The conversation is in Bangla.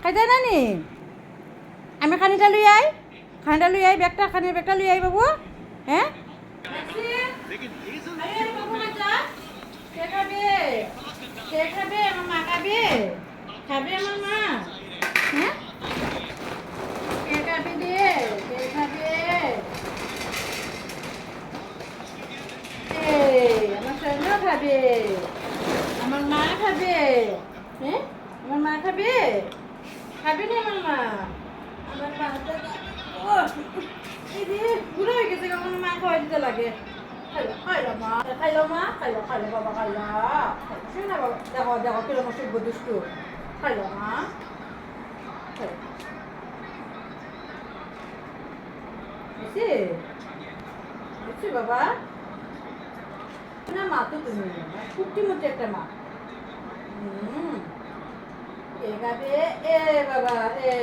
খাইতে না নি আমি খানিটা লুই আই ব্যাগটা খানির ব্যাগটা লুই আই বাবু হ্যাঁ খাবে আমার মা খাবে আমার মা হ্যাঁ কে খাবে রে কে খাবে আমার সন্ধ্যা খাবে আমার মা খাবে হ্যাঁ আমার মা খাবে খাবে না আমার মা আমার মা বুড়ো হয়ে গেছে আমার মা খাওয়াই দিতে লাগে খাইলো মা বাবা খাইলা শুনে না বাবা দেখো কিরকম শিখবো দুষ্টু খাইলো মা বুঝছি বাবা না মা তো তুমি কুট্টি মধ্যে একটা মা এ গাবে এ বাবা এ